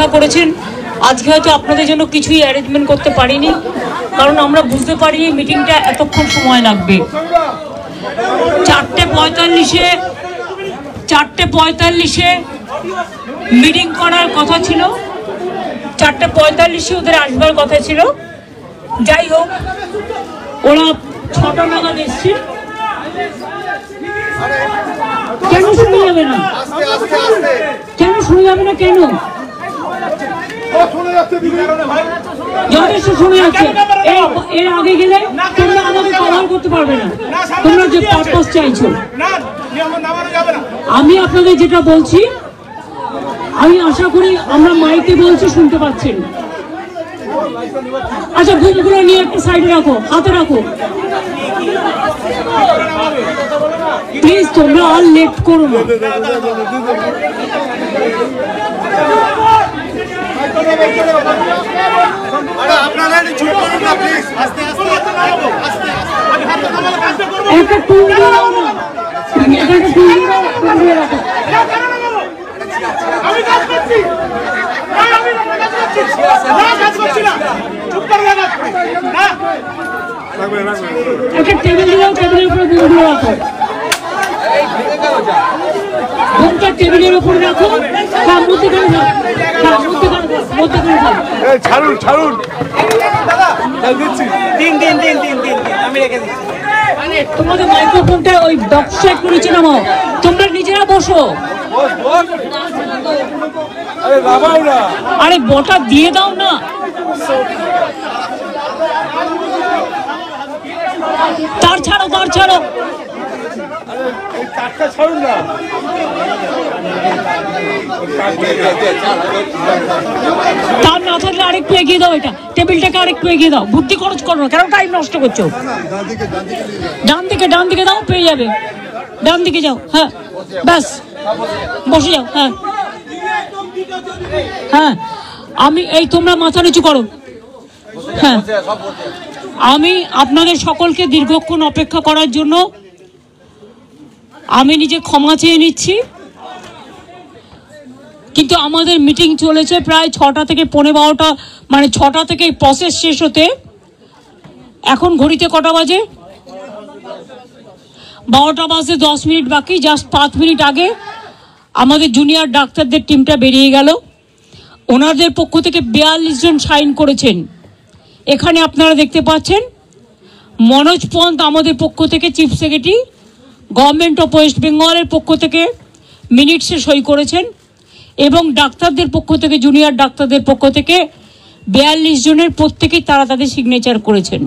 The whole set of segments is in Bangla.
অপেক্ষা করেছেন। আজকে হয়তো আপনাদের জন্য কিছুই অ্যারেঞ্জমেন্ট করতে পারিনি, কারণ আমরা বুঝতে পারিনি মিটিংটা এতক্ষণ সময় লাগবে। 4:45-এ মিটিং করার কথা ছিল, 4:45-এ ওদের আসবার কথা ছিল। যাই হোক, ওরা 6টা নাগাদ এসছে। কেন শুনে যাবে না? কেন শুনে যাবে না? কেন যথেষ্ট শুনে যাচ্ছে? এর আগে গেলে তোমরা আমাকে কভার করতে পারবে না। তোমরা যে পারপাস চাইছো, আমি আপনাদের যেটা বলছি, আমি আশা করি আমরা মাইকে বলছি শুনতে পাচ্ছেন। আচ্ছা, বুকগুলো নিয়ে একটা সাইডে রাখো, হাতে রাখো প্লিজ। তোমরা আর লেট করো না। একটা টুল দিয়ে রাখো না, একটা টুল দিয়ে রাখো। একটা টেবিল দিলাম, টেবিলের উপরে বুকগুলো রাখো। বুকটা টেবিলের উপরে রাখো। মধ্যেখানে থাক, মধ্যেখানে থাক। ছাড়ুন ছাড়ুন, আমি রেখে দিচ্ছি। তোমাদের মাইক্রোফোনটা ওই বক্স সাইড করে নিচে নামাও। তোমরা নিজেরা বসো। আরে বটা দিয়ে দাও না। তার ছাড়ো, তার ছাড়ো। তার না থাকলে আরেকটু এগিয়ে দাও, এটা টেবিলটাকে আরেকটু এগিয়ে দাও। বুদ্ধি খরচ করো না, কেন টাইম নষ্ট করছো? ডান দিকে, ডান দিকে দাও, পেয়ে যাবে। ডান দিকে যাও, হ্যাঁ ব্যাস, বসে যাও। হ্যাঁ হ্যাঁ, আমি এই, তোমরা মাথা নিচু করো। হ্যাঁ, আমি আপনাদের সকলকে দীর্ঘক্ষণ অপেক্ষা করার জন্য আমি নিজে ক্ষমা চেয়ে নিচ্ছি। কিন্তু আমাদের মিটিং চলেছে প্রায় 6টা থেকে 12:15, মানে 6টা থেকে প্রসেস শেষ হতে এখন ঘড়িতে কটা বাজে? 12টা বাজে 10 মিনিট বাকি। জাস্ট 5 মিনিট আগে আমাদের জুনিয়র ডাক্তারদের টিমটা বেরিয়ে গেল। ওনাদের পক্ষ থেকে 42 জন সাইন করেছেন। এখানে আপনারা দেখতে পাচ্ছেন মনোজ পন্ত আমাদের পক্ষ থেকে, chief secretary government of West বেঙ্গলের পক্ষ থেকে মিনিটসে সই করেছেন, এবং ডাক্তারদের পক্ষ থেকে, জুনিয়র ডাক্তারদের পক্ষ থেকে 42 জনের প্রত্যেকেই তারা তাদের সিগনেচার করেছেন।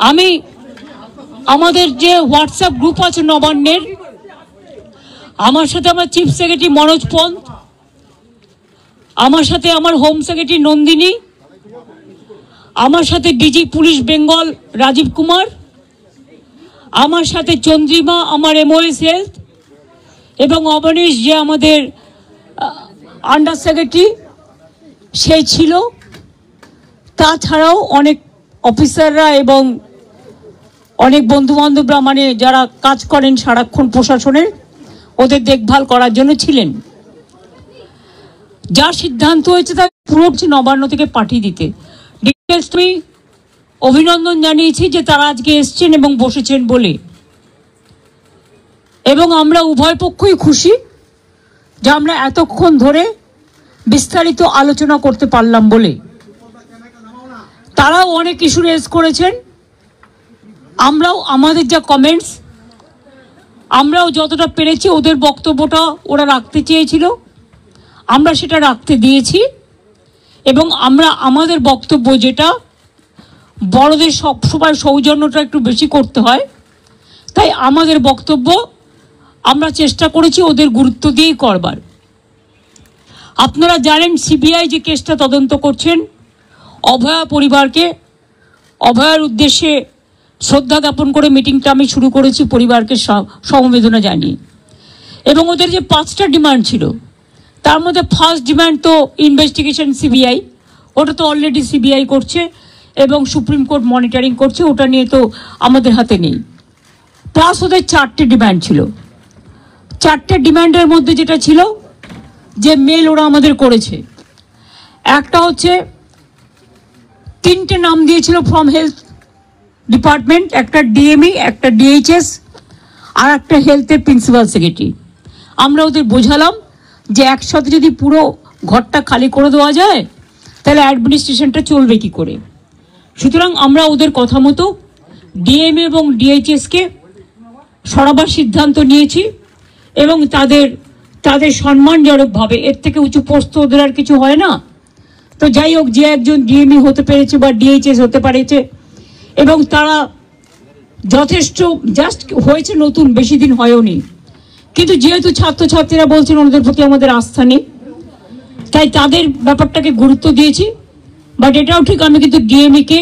আমি আমাদের যে হোয়াটসঅ্যাপ গ্রুপ আছে নবান্নের, আমার সাথে আমার চিফ সেক্রেটারি মনোজ পন্ত, আমার সাথে আমার হোম সেক্রেটারি নন্দিনী, আমার সাথে ডিজি পুলিশ বেঙ্গল রাজীব কুমার, আমার সাথে চন্দ্রিমা আমার এমওএস হেলথ, এবং অবনীশ যে আমাদের আন্ডার সেক্রেটারি সে ছিল। তাছাড়াও অনেক অফিসাররা এবং অনেক বন্ধুবান্ধবরা, মানে যারা কাজ করেন সারাক্ষণ প্রশাসনের, ওদের দেখভাল করার জন্য ছিলেন। যা সিদ্ধান্ত হয়েছে তা পুরো নবান্ন থেকে পাঠিয়ে দিতে। ডিটেলস আমি অভিনন্দন জানিয়েছি যে তারা আজকে এসছেন এবং বসেছেন বলে, এবং আমরা উভয় পক্ষই খুশি যে আমরা এতক্ষণ ধরে বিস্তারিত আলোচনা করতে পারলাম বলে। তারাও অনেক ইস্যু রেজ করেছেন, আমরাও আমাদের যা কমেন্টস, আমরাও যতটা পেরেছি ওদের বক্তব্যটা ওরা রাখতে চেয়েছিল, আমরা সেটা রাখতে দিয়েছি। এবং আমরা আমাদের বক্তব্য, যেটা বড়দের সবসময় সৌজন্যটা একটু বেশি করতে হয়, তাই আমাদের বক্তব্য আমরা চেষ্টা করেছি ওদের গুরুত্ব দিয়েই করবার। আপনারা জানেন সিবিআই যে কেসটা তদন্ত করছেন, অভয়া পরিবারকে, অভয়ার উদ্দেশ্যে শ্রদ্ধা জ্ঞাপন করে মিটিংটা আমি শুরু করেছি পরিবারকে সমবেদনা জানিয়ে। এবং ওদের যে 5টা ডিমান্ড ছিল, তার মধ্যে ফার্স্ট ডিমান্ড তো ইনভেস্টিগেশন সিবিআই, ওটা তো অলরেডি সিবিআই করছে এবং সুপ্রিম কোর্ট মনিটরিং করছে, ওটা নিয়ে তো আমাদের হাতে নেই। প্লাস ওদের 4টে ডিমান্ড ছিল। 4টে ডিমান্ডের মধ্যে যেটা ছিল যে মেল ওরা আমাদের করেছে, একটা হচ্ছে 3টে নাম দিয়েছিল ফ্রম হেলথ ডিপার্টমেন্ট, একটা ডিএমই, একটা ডিএইচএস, আর একটা হেলথের প্রিন্সিপাল সেক্রেটারি। আমরা ওদের বোঝালাম যে একসাথে যদি পুরো ঘরটা খালি করে দেওয়া যায় তাহলে অ্যাডমিনিস্ট্রেশনটা চলবে কি করে। সুতরাং আমরা ওদের কথা মতো ডিএমএ এবং ডিএইচএসকে সরাবার সিদ্ধান্ত নিয়েছি এবং তাদের সম্মানজনকভাবে, এর থেকে উঁচু পোস্ট ওদের আর কিছু হয় না। তো যাই হোক, যে একজন ডিএমই হতে পেরেছে বা ডিএইচএস হতে পেরেছে এবং তারা যথেষ্ট জাস্ট হয়েছে, নতুন বেশি দিন হয়ওনি, কিন্তু যেহেতু ছাত্রছাত্রীরা বলছেন ওদের প্রতি আমাদের আস্থা নেই, তাই তাদের ব্যাপারটাকে গুরুত্ব দিয়েছি। বাট এটাও ঠিক, আমি কিন্তু ডিএমইকে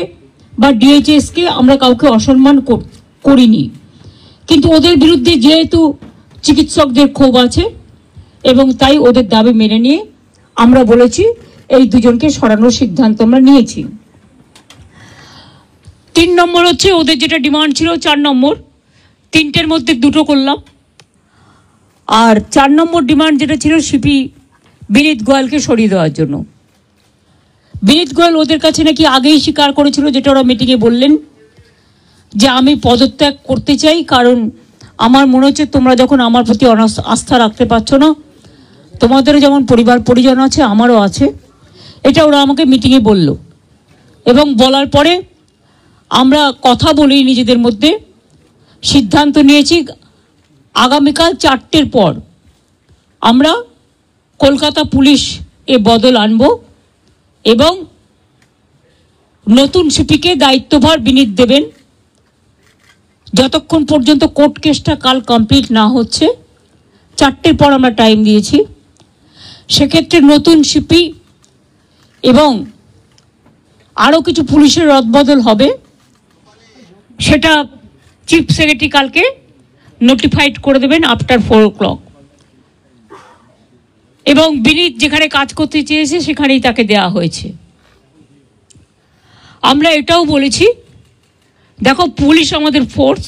বা ডিএইচএসকে আমরা কাউকে অসম্মান করিনি, কিন্তু ওদের বিরুদ্ধে যেহেতু চিকিৎসকদের ক্ষোভ আছে এবং তাই ওদের দাবি মেনে নিয়ে আমরা বলেছি এই দুজনকে সরানোর সিদ্ধান্ত আমরা নিয়েছি। 3 নম্বর হচ্ছে ওদের যেটা ডিমান্ড ছিল 4 নম্বর, 3টের মধ্যে 2টো করলাম। আর 4 নম্বর ডিমান্ড যেটা ছিল সিপি বিনীত গোয়ালকে সরিয়ে দেওয়ার জন্য। বিনীত গোয়াল ওদের কাছে নাকি আগেই স্বীকার করেছিল, যেটা ওরা মিটিংয়ে বললেন, যে আমি পদত্যাগ করতে চাই, কারণ আমার মনে হচ্ছে তোমরা যখন আমার প্রতি আস্থা রাখতে পারছো না, তোমাদেরও যেমন পরিবার পরিজন আছে আমারও আছে, এটা ওরা আমাকে মিটিংয়ে বলল। এবং বলার পরে আমরা কথা বলি নিজেদের মধ্যে, সিদ্ধান্ত নিয়েছি আগামীকাল 4টের পর আমরা কলকাতা পুলিশ এ বদল আনব এবং নতুন সিপিকে দায়িত্বভার বিনীত দেবেন। যতক্ষণ পর্যন্ত কোর্ট কেসটা কাল কমপ্লিট না হচ্ছে, 4টের পর আমরা টাইম দিয়েছি, সেক্ষেত্রে নতুন সিপি এবং আরও কিছু পুলিশের রদবদল হবে, সেটা চিফ সেক্রেটারি কালকে নোটিফাইড করে দেবেন আফটার 4 o'clock। এবং বিনীত যেখানে কাজ করতে চেয়েছে সেখানেই তাকে দেওয়া হয়েছে। আমরা এটাও বলেছি, দেখো পুলিশ আমাদের ফোর্স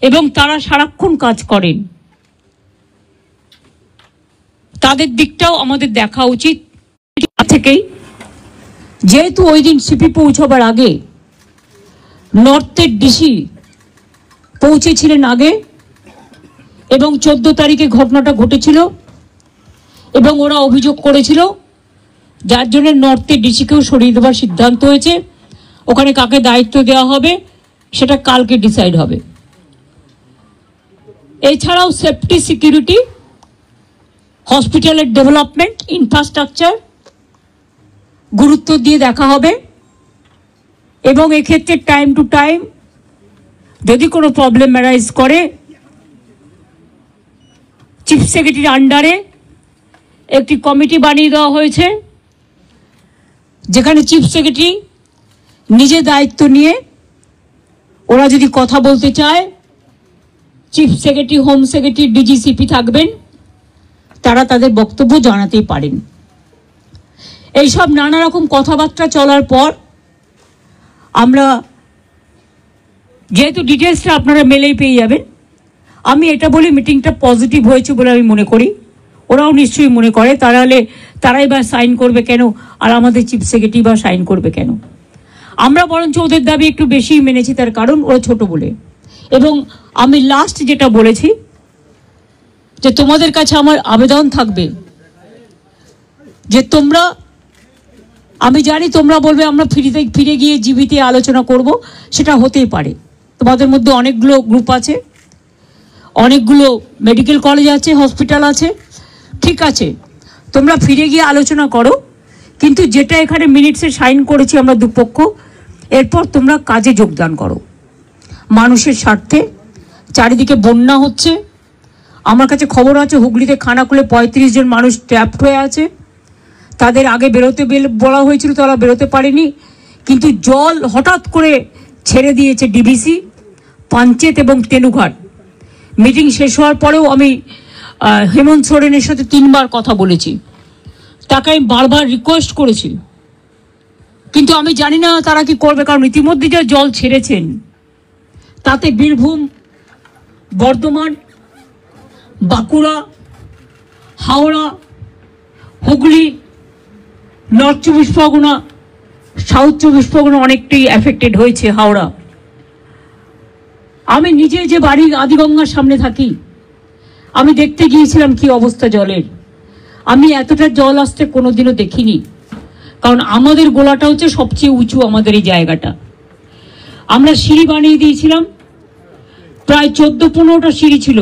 এবং তারা সারাক্ষণ কাজ করেন, তাদের দিকটাও আমাদের দেখা উচিত থেকেই। যেহেতু ওই দিন সিপি পৌঁছবার আগে নর্থের ডিসি পৌঁছেছিলেন আগে এবং 14 তারিখে ঘটনাটা ঘটেছিল এবং ওরা অভিযোগ করেছিল, যার জন্য নর্থের ডিসিকেও সরিয়ে দেওয়ার সিদ্ধান্ত হয়েছে। ওখানে কাকে দায়িত্ব দেওয়া হবে সেটা কালকে ডিসাইড হবে। এছাড়াও সেফটি, সিকিউরিটি, হসপিটালের ডেভেলপমেন্ট, ইনফ্রাস্ট্রাকচার গুরুত্ব দিয়ে দেখা হবে এবং এক্ষেত্রে টাইম টু টাইম যদি কোনো প্রবলেম অ্যারাইজ করে চিফ সেক্রেটারির আন্ডারে একটি কমিটি বানিয়ে দেওয়া হয়েছে, যেখানে চিফ সেক্রেটারি নিজে দায়িত্ব নিয়ে ওরা যদি কথা বলতে চায়, chief secretary, home secretary, DG CP থাকবেন, তারা তাদের বক্তব্য জানাতেই পারেন। এইসব নানা রকম কথাবার্তা চলার পর আমরা, যেহেতু ডিটেলসটা আপনারা মেলেই পেয়ে যাবেন, আমি এটা বলি মিটিংটা পজিটিভ হয়েছে বলে আমি মনে করি, ওরাও নিশ্চয়ই মনে করে, তারাই বা সাইন করবে কেন আর আমাদের চিফ সেক্রেটারি বা সাইন করবে কেন। আমরা বরঞ্চ ওদের দাবি একটু বেশি মেনেছি, তার কারণ ওরা ছোট বলে। এবং আমি লাস্ট যেটা বলেছি যে তোমাদের কাছে আমার আবেদন থাকবে যে তোমরা, আমি জানি তোমরা বলবে আমরা ফিরে গিয়ে জীবিতে আলোচনা করব, সেটা হতেই পারে। তোমাদের মধ্যে অনেকগুলো গ্রুপ আছে, অনেকগুলো মেডিকেল কলেজ আছে, হসপিটাল আছে, ঠিক আছে, তোমরা ফিরে গিয়ে আলোচনা করো, কিন্তু যেটা এখানে মিনিটসে সাইন করেছি আমরা দুপক্ষ, এরপর তোমরা কাজে যোগদান করো মানুষের স্বার্থে। চারিদিকে বন্যা হচ্ছে, আমার কাছে খবর আছে হুগলিতে খানাকুলে 35 জন মানুষ ট্র্যাপড হয়ে আছে, তাদের আগে বেরোতে বলা হয়েছিল, তারা বেরোতে পারেনি, কিন্তু জল হঠাৎ করে ছেড়ে দিয়েছে ডিভিসি, পাঞ্চেত এবং তেনুঘাট। মিটিং শেষ হওয়ার পরেও আমি হেমন্ত সোরেনের সাথে 3 বার কথা বলেছি, তাকে আমি বারবার রিকোয়েস্ট করেছি, কিন্তু আমি জানি না তারা কি করবে, কারণ ইতিমধ্যে যা জল ছেড়েছেন তাতে বীরভূম, বর্ধমান, বাঁকুড়া, হাওড়া, হুগলি নর্থ চব্বিশ পরগনা, সাউথ চব্বিশ পরগনা অনেকটাই এফেক্টেড হয়েছে, হাওড়া। আমি নিজে যে বাড়ি আদিগঙ্গার সামনে থাকি, আমি দেখতে গিয়েছিলাম কি অবস্থা জলের। আমি এতটা জল আসতে কোনোদিনও দেখিনি, কারণ আমাদের গোলাটা হচ্ছে সবচেয়ে উঁচু, আমাদের এই জায়গাটা। আমরা সিঁড়ি বানিয়ে দিয়েছিলাম, প্রায় 14-15টা সিঁড়ি ছিল,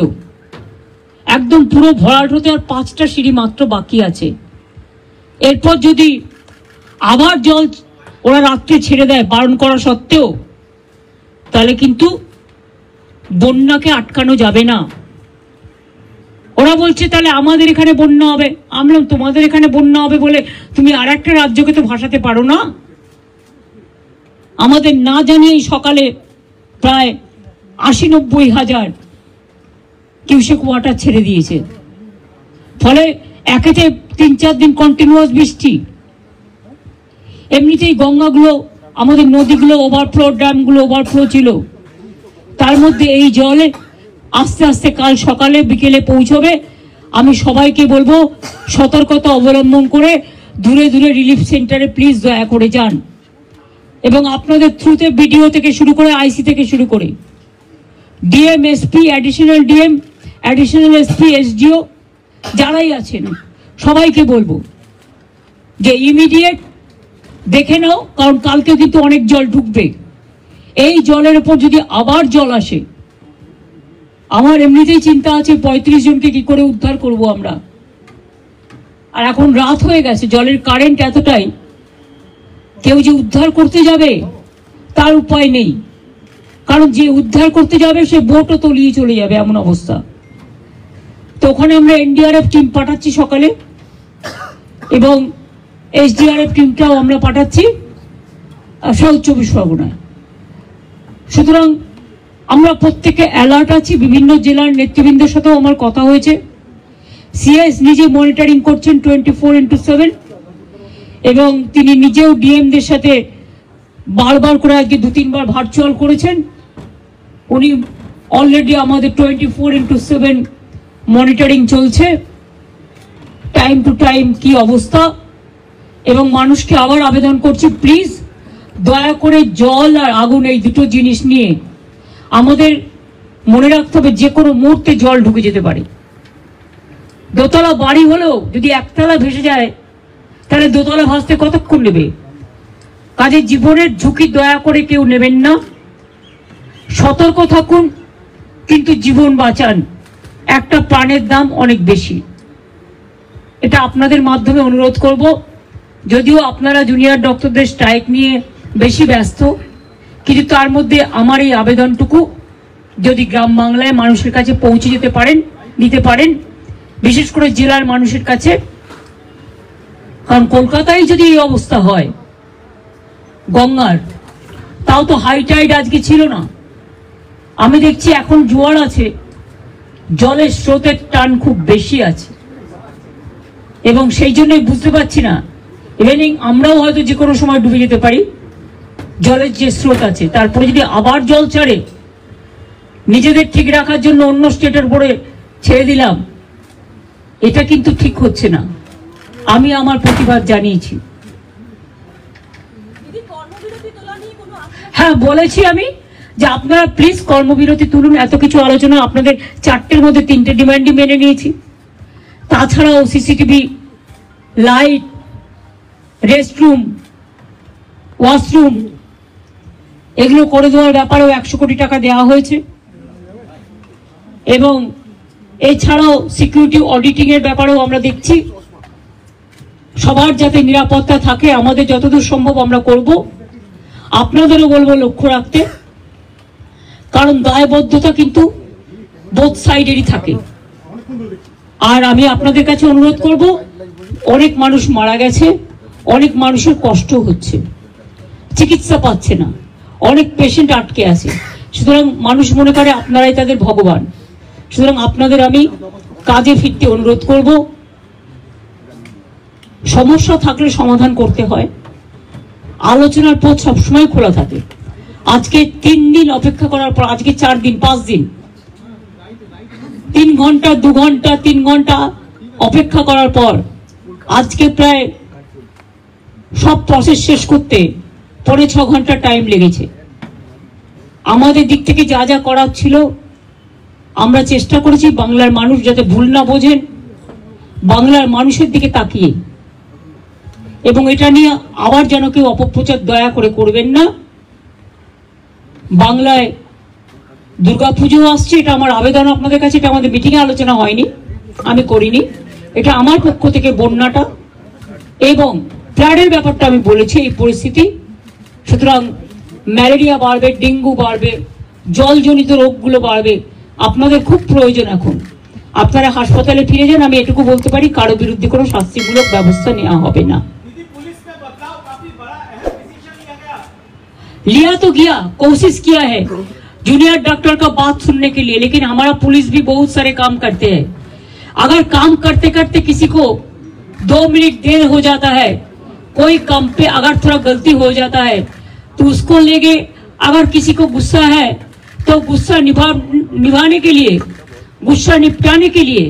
একদম পুরো ভরাট হতে আর 5টা সিঁড়ি মাত্র বাকি আছে। এরপর যদি আবার জল ওরা রাত্রে ছেড়ে দেয় বারণ করা সত্ত্বেও, তাহলে কিন্তু বন্যাকে আটকানো যাবে না। ওরা বলছে তাহলে আমাদের এখানে বন্যা হবে। আমরা তোমাদের এখানে বন্যা হবে বলে তুমি আর একটা রাজ্যকে তো ভাসাতে পারো না। আমাদের না জানিয়েই সকালে প্রায় 80-90 হাজার কিউসেক ওয়াটার ছেড়ে দিয়েছে। ফলে একেতে 3-4 দিন কন্টিনিউয়াস বৃষ্টি, এমনিতেই গঙ্গাগুলো, আমাদের নদীগুলো ওভারফ্লো, ড্যামগুলো ওভারফ্লো ছিল। তার মধ্যে এই জলে আস্তে আস্তে কাল সকালে বিকেলে পৌঁছবে। আমি সবাইকে বলবো সতর্কতা অবলম্বন করে দূরে দূরে রিলিফ সেন্টারে প্লিজ দয়া করে যান, এবং আপনাদের থ্রুতে বিডিও থেকে শুরু করে আইসি থেকে শুরু করে DM, SP, additional DM, additional SP, SDO যারাই আছেন সবাইকে বলবো যে ইমিডিয়েট দেখে নাও, কারণ কালকে কিন্তু অনেক জল ঢুকবে। এই জলের উপর যদি আবার জল আসে, আমার এমনিতেই চিন্তা আছে 35 জনকে কি করে উদ্ধার করব আমরা। আর এখন রাত হয়ে গেছে, জলের কারেন্ট এতটাই, কেউ যে উদ্ধার করতে যাবে তার উপায় নেই, কারণ যে উদ্ধার করতে যাবে সে বোটও তলিয়ে চলে যাবে, এমন অবস্থা। তো ওখানে আমরা এনডিআরএফ টিম পাঠাচ্ছি সকালে, এবং এসডিআরএফ টিমটাও আমরা পাঠাচ্ছি সাউথ চব্বিশ পরগনায়। সুতরাং আমরা প্রত্যেকে অ্যালার্ট আছি। বিভিন্ন জেলার নেতৃবৃন্দের সাথেও আমার কথা হয়েছে। সিএস নিজে মনিটরিং করছেন 24x7, এবং তিনি নিজেও ডিএমদের সাথে বারবার করে আজকে 2-3 বার ভার্চুয়াল করেছেন। উনি অলরেডি আমাদের 24x7 মনিটরিং চলছে, টাইম টু টাইম কি অবস্থা। এবং মানুষকে আবার আবেদন করছি, প্লিজ দয়া করে জল আর আগুন এই দুটো জিনিস নিয়ে আমাদের মনে রাখতে হবে, যে কোনো মুহূর্তে জল ঢুকে যেতে পারে। দোতলা বাড়ি হলেও যদি একতলা ভেসে যায়, তাহলে দোতলা ভাসতে কতক্ষণ নেবে? কাজে জীবনের ঝুঁকি দয়া করে কেউ নেবেন না, সতর্ক থাকুন, কিন্তু জীবন বাঁচান। একটা প্রাণের দাম অনেক বেশি, এটা আপনাদের মাধ্যমে অনুরোধ করব। যদিও আপনারা জুনিয়র ডক্টরদের স্ট্রাইক নিয়ে বেশি ব্যস্ত, কিন্তু তার মধ্যে আমার এই আবেদনটুকু যদি গ্রাম বাংলায় মানুষের কাছে পৌঁছে যেতে পারেন, দিতে পারেন, বিশেষ করে জেলার মানুষের কাছে। কারণ কলকাতায় যদি এই অবস্থা হয় গঙ্গার, তাও তো হাই টাইড আজকে ছিল না। আমি দেখছি এখন জোয়ার আছে, জলের স্রোতের টান খুব বেশি আছে, এবং সেই জন্যই বুঝতে পারছি না, ইভেনিং আমরাও হয়তো যে কোনো সময় ডুবে যেতে পারি। জলের যে স্রোত আছে, তারপরে যদি আবার জল ছাড়ে, নিজেদের ঠিক রাখার জন্য অন্য স্টেটের উপরে ছেড়ে দিলাম, এটা কিন্তু ঠিক হচ্ছে না। আমি আমার প্রতিবাদ জানিয়েছি। হ্যাঁ, বলেছি আমি যে আপনারা প্লিজ কর্মবিরতি তুলুন। এত কিছু আলোচনা, আপনাদের 4টের মধ্যে 3টে ডিমান্ডই মেনে নিয়েছি। তাছাড়াও সিসিটিভি, লাইট, রেস্টরুম, ওয়াশরুম এগুলো করে দেওয়ার ব্যাপারেও 100 কোটি টাকা দেওয়া হয়েছে, এবং এছাড়াও সিকিউরিটি অডিটিং এর ব্যাপারেও আমরা দেখছি। সবার যাতে নিরাপত্তা থাকে, আমাদের যতদূর সম্ভব আমরা করব। আপনাদেরও বলবো লক্ষ্য রাখতে, কারণ দায়বদ্ধতা কিন্তু বোথ সাইডেরই থাকে। আর আমি আপনাদের কাছে অনুরোধ করব, অনেক মানুষ মারা গেছে, অনেক মানুষের কষ্ট হচ্ছে, চিকিৎসা পাচ্ছে না, অনেক পেশেন্ট আটকে আছে। সুতরাং মানুষ মনে করে আপনারাই তাদের ভগবান। সুতরাং আপনাদের আমি কাজে ফিরতে অনুরোধ করব। সমস্যা থাকলে সমাধান করতে হয়, আলোচনার পথ সবসময় খোলা থাকে। আজকে 3 দিন অপেক্ষা করার পর, আজকে 4 দিন 5 দিন, 3 ঘন্টা 2 ঘন্টা 3 ঘন্টা অপেক্ষা করার পর আজকে প্রায় সব প্রসেস শেষ করতে 5.5 ঘন্টা টাইম লেগেছে। আমাদের দিক থেকে যা যা করার ছিল আমরা চেষ্টা করেছি বাংলার মানুষ যাতে ভুল না বোঝেন, বাংলার মানুষের দিকে তাকিয়ে, এবং এটা নিয়ে আবার যেন কেউ অপপ্রচার দয়া করে করবেন না। বাংলায় দুর্গাপুজো আসছে, এটা আমার আবেদন আপনাদের কাছে, এটা আমাদের মিটিংয়ে আলোচনা হয়নি, আমি করিনি, এটা আমার পক্ষ থেকে বন্যাটা এবং ফ্লাডের ব্যাপারটা আমি বলেছি এই পরিস্থিতি। সুতরাং ম্যালেরিয়া বাড়বে, ডেঙ্গু বাড়বে, জলজনিত রোগগুলো বাড়বে, আপনাদের খুব প্রয়োজন এখন আপনারা হাসপাতালে ফিরে যান। আমি এটুকু বলতে পারি, কারো বিরুদ্ধে কোনো শাস্তিমূলক ব্যবস্থা নেওয়া হবে না। लिया तो गया, कोशिश किया है जूनियर डॉक्टर का बात सुनने के लिए, लेकिन हमारा पुलिस भी बहुत सारे काम करते हैं। अगर काम करते करते किसी को 2 मिनट देर हो जाता है, कोई काम पे अगर थोड़ा गलती हो जाता है तो उसको लेके, अगर किसी को गुस्सा है तो गुस्सा निभाने के लिए, गुस्सा निपटाने के लिए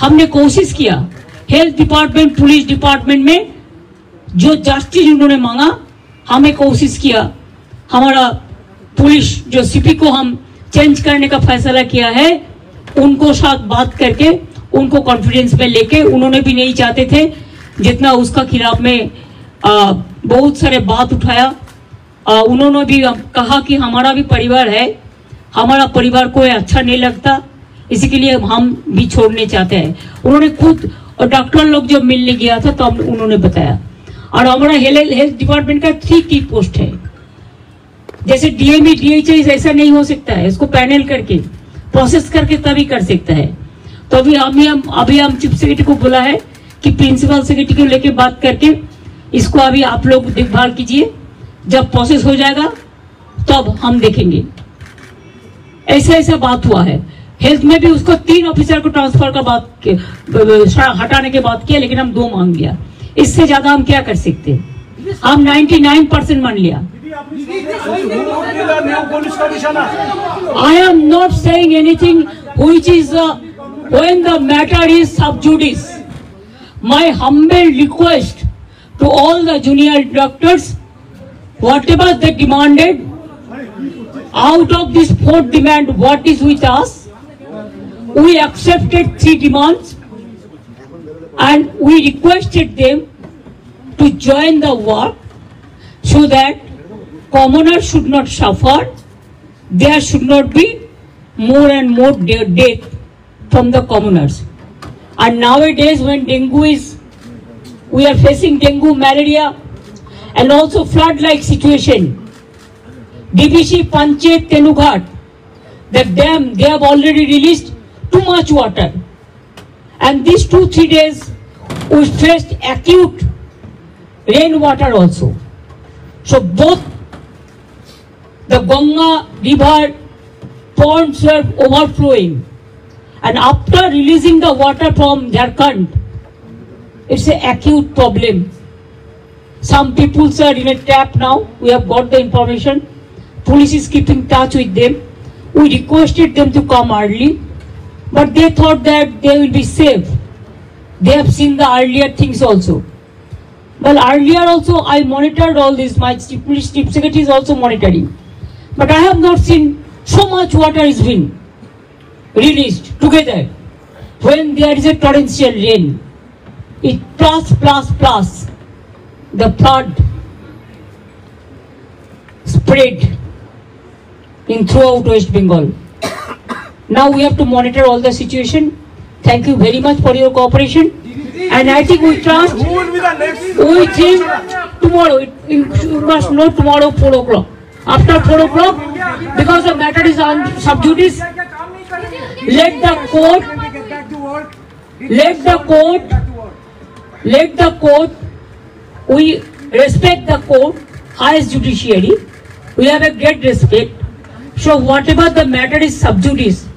हमने कोशिश किया। हेल्थ डिपार्टमेंट, पुलिस डिपार्टमेंट में जो जस्टिस उन्होंने मांगा, हमें कोशिश किया। हमारा पुलिस जो सीपी को हम चेंज करने का फैसला किया है, उनको साथ बात करके उनको कॉन्फिडेंस में लेके, उन्होंने भी नहीं चाहते थे जितना उसका खिलाफ में बहुत सारे बात उठाया। उन्होंने भी कहा कि हमारा भी परिवार है, हमारा परिवार को अच्छा नहीं लगता, इसी के लिए हम भी छोड़ने चाहते हैं। उन्होंने खुद, और डॉक्टर लोग जब मिलने गया था तो उन्होंने बताया। और हमारा हेल्थ डिपार्टमेंट का 3 की पोस्ट है, जैसे डीएमई डीएचएस ऐसा नहीं हो सकता है, इसको पैनल करके प्रोसेस करके तभी कर सकता है। तो अभी हम चीफ सेक्रेटरी को बोला है कि प्रिंसिपल सेक्रेटरी को लेके बात करके इसको अभी आप लोग देखभाल कीजिए, जब प्रोसेस हो जाएगा तब हम देखेंगे। ऐसा बात हुआ है। हेल्थ में भी उसको 3 ऑफिसर को ट्रांसफर का बात हटाने के बात किया, लेकिन हम 2 मांग लिया, इससे ज्यादा हम क्या कर सकते हैं। हम 99% मान लिया। I am not saying anything which is when the matter is sub judice. My humble request to all the junior doctors, whatever they demanded, out of this 4th demand, what is with us, we accepted 3 demands and we requested them to join the work so that commoners should not suffer, there should not be more and more death from the commoners. And nowadays when dengue is, we are facing dengue, malaria and also flood-like situation. DBC, Panchet, Tenughat, the dam, they have already released too much water. And these 2-3 days we faced acute rainwater also. So both the Ganga river ponds were overflowing, and after releasing the water from Jharkhand, it's an acute problem. Some people are in a trap now. We have got the information. Police is keeping touch with them. We requested them to come early, but they thought that they will be safe. They have seen the earlier things also. Well, earlier also I monitored all this. My chief secretary is also monitoring. But I have not seen so much water is being released together. When there is a torrential rain, it plus the flood spread in throughout West Bengal. Now we have to monitor all the situation. Thank you very much for your cooperation. And I think we trust, we think tomorrow, you must know tomorrow 4 o'clock. After 4 o'clock, because the matter is on sub judice, let the court, we respect the court, highest judiciary, we have a great respect. So whatever the matter is sub judice,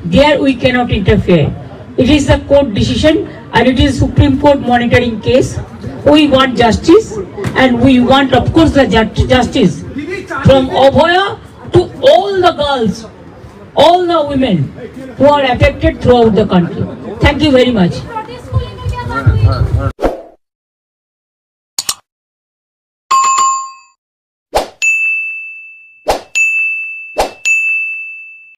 there we cannot interfere. It is the court decision and it is Supreme Court monitoring case. We want justice and we want, of course, the justice from Abhaya to all the girls, all the women who are affected throughout the country. Thank you very much.